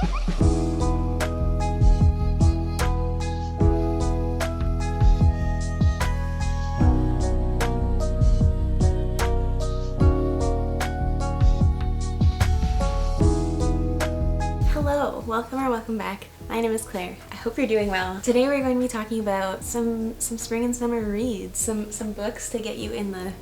Hello, welcome back. My name is Claire. I hope you're doing well. Today we're going to be talking about some spring and summer reads, some books to get you in the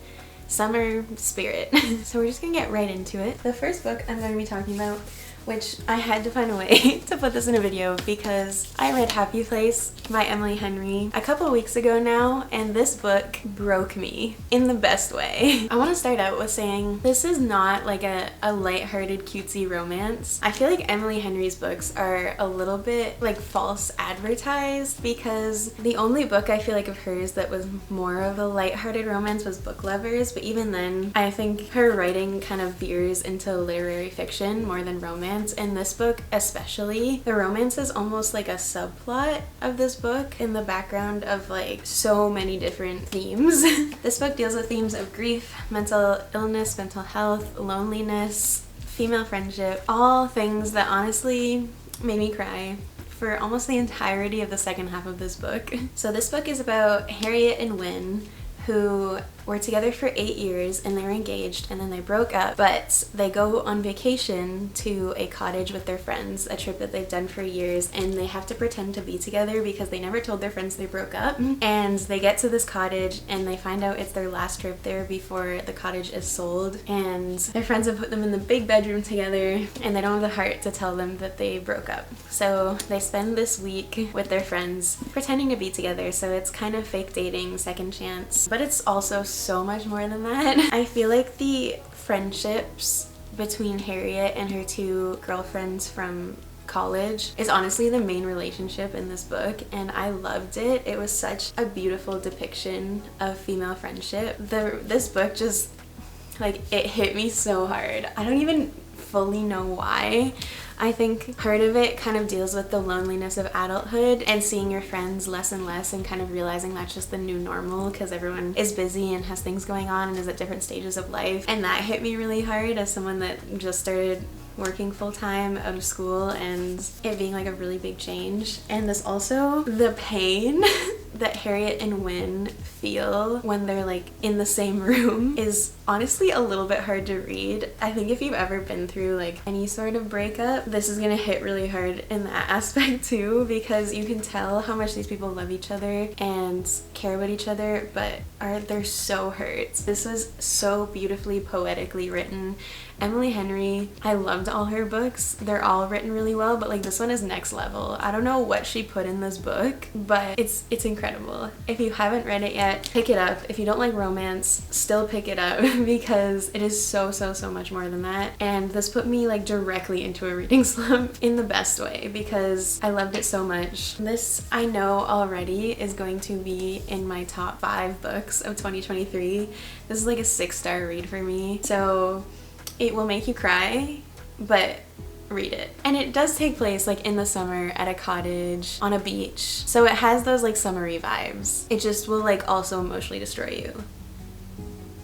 summer spirit. So we're just gonna get right into it. The first book I'm going to be talking about, which I had to find a way to put this in a video because I read Happy Place by Emily Henry a couple weeks ago now, and this book broke me in the best way. I want to start out with saying this is not like a lighthearted cutesy romance. I feel like Emily Henry's books are a little bit like false advertised, because the only book I feel like of hers that was more of a lighthearted romance was Book Lovers, but even then I think her writing kind of veers into literary fiction more than romance. In this book especially, the romance is almost like a subplot of this book in the background of like so many different themes. This book deals with themes of grief, mental illness, mental health, loneliness, female friendship, all things that honestly made me cry for almost the entirety of the second half of this book. So this book is about Harriet and Wynne, who were together for 8 years and they were engaged, and then they broke up, but they go on vacation to a cottage with their friends, a trip that they've done for years, and they have to pretend to be together because they never told their friends they broke up. And they get to this cottage and they find out it's their last trip there before the cottage is sold, and their friends have put them in the big bedroom together and they don't have the heart to tell them that they broke up. So they spend this week with their friends pretending to be together, so it's kind of fake dating, second chance, but it's also so much more than that. I feel like the friendships between Harriet and her two girlfriends from college is honestly the main relationship in this book, and I loved it. It was such a beautiful depiction of female friendship. This book just, like, it hit me so hard. I don't even fully know why. I think part of it kind of deals with the loneliness of adulthood and seeing your friends less and less and kind of realizing that's just the new normal because everyone is busy and has things going on and is at different stages of life. And that hit me really hard as someone that just started working full-time out of school, and it being like a really big change. And this also, the pain that Harriet and Wynne feel when they're like in the same room is honestly a little bit hard to read. I think if you've ever been through like any sort of breakup, this is gonna hit really hard in that aspect too, because you can tell how much these people love each other and care about each other, but they're so hurt. This was so beautifully poetically written. Emily Henry, I loved all her books. They're all written really well, but like this one is next level. I don't know what she put in this book, but it's incredible. If you haven't read it yet, pick it up. If you don't like romance, still pick it up because it is so much more than that. And this put me like directly into a reading slump in the best way because I loved it so much. This, I know already, is going to be in my top 5 books of 2023. This is like a 6-star read for me. So it will make you cry, but read it. And it does take place like in the summer at a cottage on a beach, so it has those like summery vibes. It just will like also emotionally destroy you.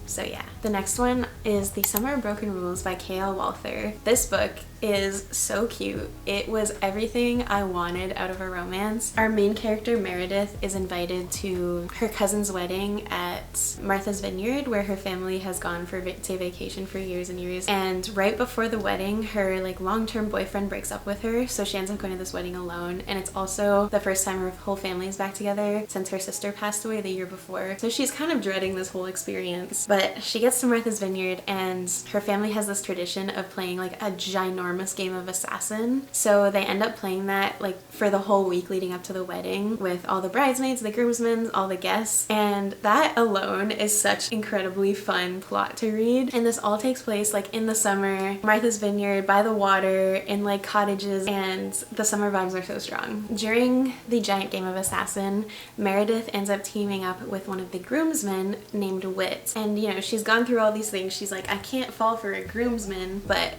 So yeah. The next one is The Summer of Broken Rules by K.L. Walther. This book is so cute. It was everything I wanted out of a romance. Our main character Meredith is invited to her cousin's wedding at Martha's Vineyard, where her family has gone to vacation for years and years. And right before the wedding, her like long-term boyfriend breaks up with her, so she ends up going to this wedding alone. And it's also the first time her whole family is back together since her sister passed away the year before. So she's kind of dreading this whole experience. But she gets to Martha's Vineyard and her family has this tradition of playing like a ginormous game of assassin. So they end up playing that like for the whole week leading up to the wedding with all the bridesmaids, the groomsmen, all the guests. And that alone is such incredibly fun plot to read. And this all takes place like in the summer, Martha's Vineyard, by the water, in like cottages, and the summer vibes are so strong. During the giant game of assassin, Meredith ends up teaming up with one of the groomsmen named Wit. And you know, she's gone through all these things. She's like, I can't fall for a groomsman, but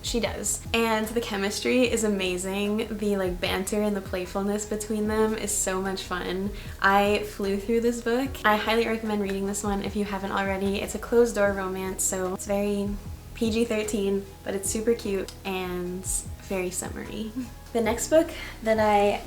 she does. And the chemistry is amazing. The like banter and the playfulness between them is so much fun. I flew through this book. I highly recommend reading this one if you haven't already. It's a closed door romance, so it's very PG-13, but it's super cute and very summery. The next book that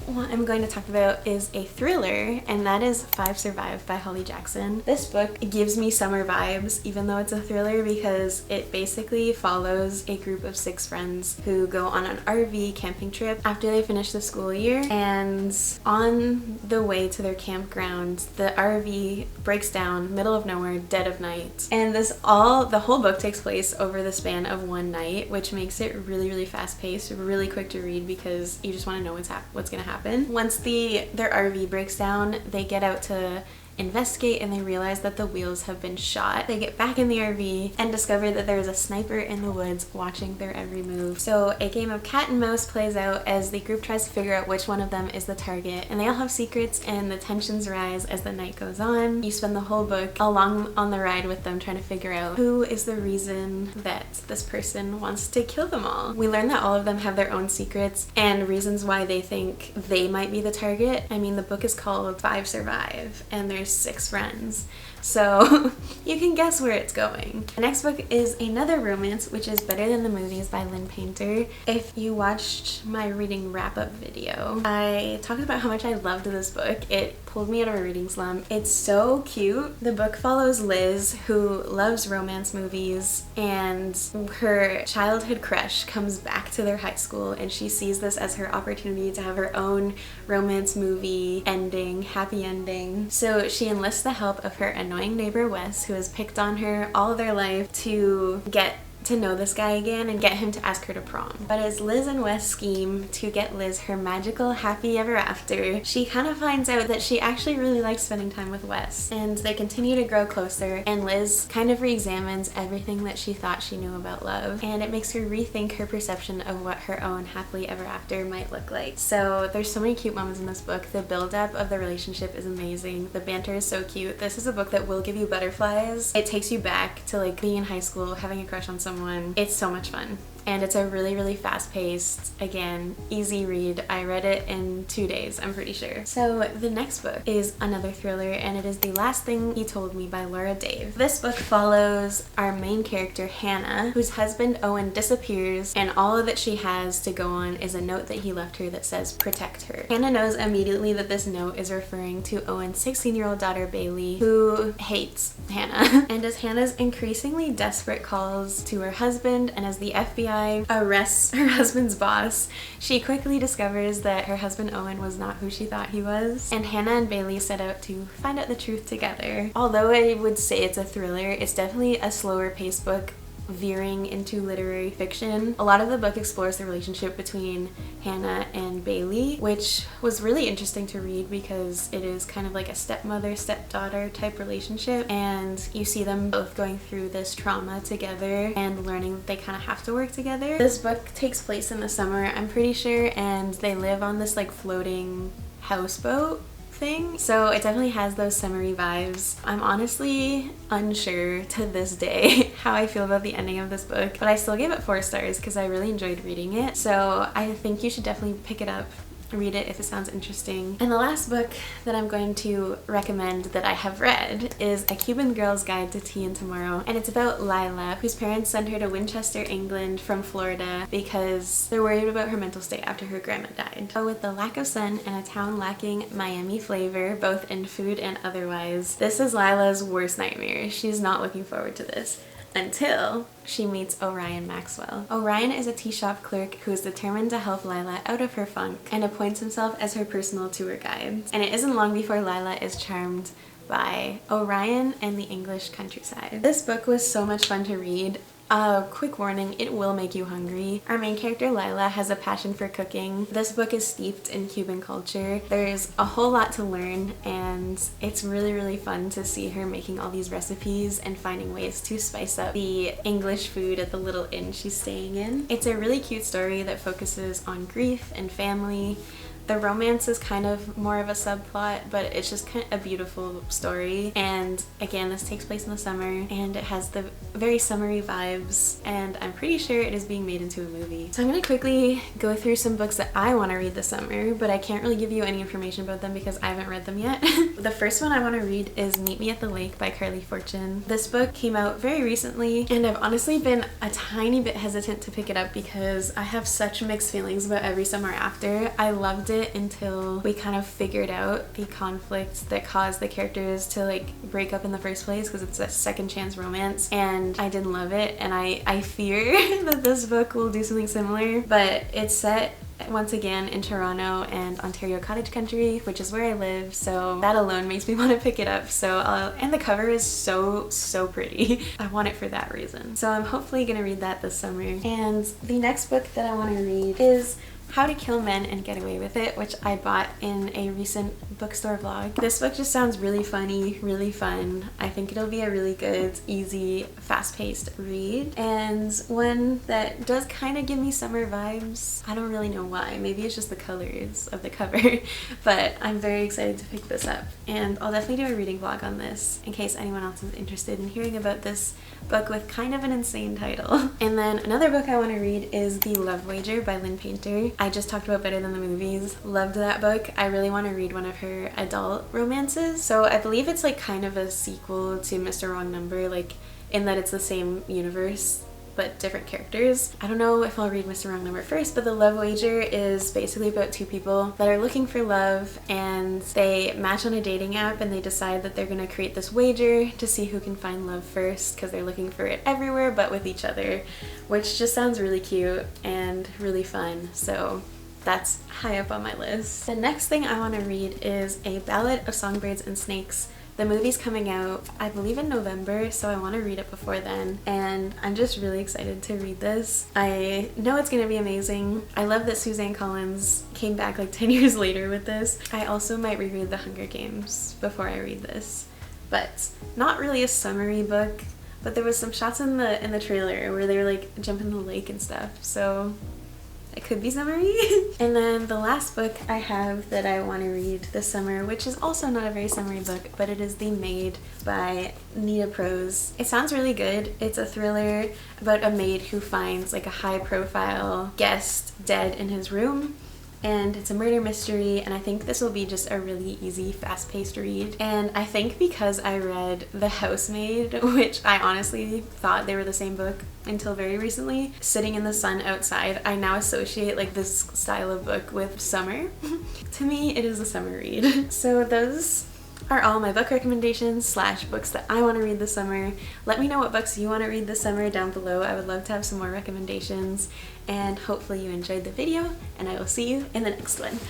I'm going to talk about is a thriller, and that is Five Survive by Holly Jackson. This book gives me summer vibes, even though it's a thriller, because it basically follows a group of 6 friends who go on an RV camping trip after they finish the school year, and on the way to their campground, the RV breaks down, middle of nowhere, dead of night. And the whole book takes place over the span of one night, which makes it really, really fast paced, really quick to read, because you just want to know what's gonna happen. Once their RV breaks down, they get out to investigate, and they realize that the wheels have been shot. They get back in the RV and discover that there is a sniper in the woods watching their every move. So a game of cat and mouse plays out as the group tries to figure out which one of them is the target, and they all have secrets, and the tensions rise as the night goes on. You spend the whole book along on the ride with them, trying to figure out who is the reason that this person wants to kill them all. We learn that all of them have their own secrets and reasons why they think they might be the target. I mean, the book is called Five Survive, and there's 6 friends, so you can guess where it's going. The next book is another romance, which is Better Than the Movies by Lynn Painter. If you watched my reading wrap-up video, I talked about how much I loved this book. It pulled me out of a reading slump. It's so cute. The book follows Liz, who loves romance movies, and her childhood crush comes back to their high school, and she sees this as her opportunity to have her own romance movie ending, happy ending. So she enlists the help of her annoying neighbor Wes, who has picked on her all of their life, to get to know this guy again and get him to ask her to prom. But as Liz and Wes scheme to get Liz her magical happy ever after, she kind of finds out that she actually really likes spending time with Wes, and they continue to grow closer, and Liz kind of re-examines everything that she thought she knew about love, and it makes her rethink her perception of what her own happily ever after might look like. So there's so many cute moments in this book. The build-up of the relationship is amazing. The banter is so cute. This is a book that will give you butterflies. It takes you back to like being in high school, having a crush on someone. It's so much fun, and it's a really, really fast-paced, again, easy read. I read it in 2 days, I'm pretty sure. So the next book is another thriller, and it is The Last Thing He Told Me by Laura Dave. This book follows our main character, Hannah, whose husband Owen disappears, and all that she has to go on is a note that he left her that says protect her. Hannah knows immediately that this note is referring to Owen's 16-year-old daughter Bailey, who hates Hannah. And as Hannah's increasingly desperate calls to her husband, and as the FBI arrests her husband's boss, she quickly discovers that her husband Owen was not who she thought he was, and Hannah and Bailey set out to find out the truth together. Although I would say it's a thriller, it's definitely a slower paced book veering into literary fiction. A lot of the book explores the relationship between Hannah and Bailey, which was really interesting to read because it is kind of like a stepmother-stepdaughter type relationship, and you see them both going through this trauma together and learning that they kind of have to work together. This book takes place in the summer, I'm pretty sure, and they live on this like floating houseboat thing, so it definitely has those summery vibes. I'm honestly unsure to this day how I feel about the ending of this book, but I still gave it 4 stars because I really enjoyed reading it, so I think you should definitely pick it up, read it if it sounds interesting. And the last book that I'm going to recommend that I have read is A Cuban Girl's Guide to Tea and Tomorrow, and it's about Lila, whose parents send her to Winchester, England from Florida because they're worried about her mental state after her grandma died. But with the lack of sun and a town lacking Miami flavor, both in food and otherwise, this is Lila's worst nightmare. She's not looking forward to this until she meets Orion Maxwell. Orion is a tea shop clerk who is determined to help Lila out of her funk and appoints himself as her personal tour guide. And it isn't long before Lila is charmed by Orion and the English countryside. This book was so much fun to read. Quick warning, it will make you hungry. Our main character Lila has a passion for cooking. This book is steeped in Cuban culture. There's a whole lot to learn, and it's really, really fun to see her making all these recipes and finding ways to spice up the English food at the little inn she's staying in. It's a really cute story that focuses on grief and family, The romance is kind of more of a subplot, but it's just kind of a beautiful story. And again, this takes place in the summer and it has the very summery vibes, and I'm pretty sure it is being made into a movie. So I'm gonna quickly go through some books that I want to read this summer, but I can't really give you any information about them because I haven't read them yet. The first one I want to read is Meet Me at the Lake by Carly Fortune. This book came out very recently and I've honestly been a tiny bit hesitant to pick it up because I have such mixed feelings about Every Summer After. I loved it until we kind of figured out the conflict that caused the characters to like break up in the first place, because it's a second chance romance, and I didn't love it, and I fear that this book will do something similar. But it's set once again in Toronto and Ontario Cottage Country, which is where I live, so that alone makes me want to pick it up. So and the cover is so pretty. I want it for that reason. So I'm hopefully gonna read that this summer. And the next book that I want to read is How to Kill Men and Get Away with It, which I bought in a recent bookstore vlog. This book just sounds really funny, really fun. I think it'll be a really good, easy, fast-paced read, and one that does kind of give me summer vibes. I don't really know why. Maybe it's just the colors of the cover, but I'm very excited to pick this up, and I'll definitely do a reading vlog on this in case anyone else is interested in hearing about this book with kind of an insane title. And then another book I want to read is The Love Wager by Lynn Painter. I just talked about Better Than the Movies. Loved that book. I really want to read one of her adult romances. So I believe it's like kind of a sequel to Mr. Wrong Number, like in that it's the same universe but different characters. I don't know if I'll read Mr. Wrong Number first, but The Love Wager is basically about two people that are looking for love, and they match on a dating app and they decide that they're gonna create this wager to see who can find love first, because they're looking for it everywhere but with each other, which just sounds really cute and really fun. So that's high up on my list. The next thing I want to read is A Ballad of Songbirds and Snakes. The movie's coming out, I believe, in November, so I want to read it before then, and I'm just really excited to read this. I know it's going to be amazing. I love that Suzanne Collins came back like 10 years later with this. I also might reread The Hunger Games before I read this, but not really a summery book, but there was some shots in the trailer where they were like jumping in the lake and stuff, so it could be summery. And then the last book I have that I want to read this summer, which is also not a very summery book, but it is The Maid by Nita Prose. It sounds really good. It's a thriller about a maid who finds like a high profile guest dead in his room, and it's a murder mystery, and I think this will be just a really easy, fast-paced read. And I think because I read The Housemaid, which I honestly thought they were the same book until very recently, Sitting in the Sun Outside, I now associate like this style of book with summer. To me, it is a summer read. So those are all my book recommendations slash books that I want to read this summer. Let me know what books you want to read this summer down below. I would love to have some more recommendations, and hopefully you enjoyed the video, and I will see you in the next one.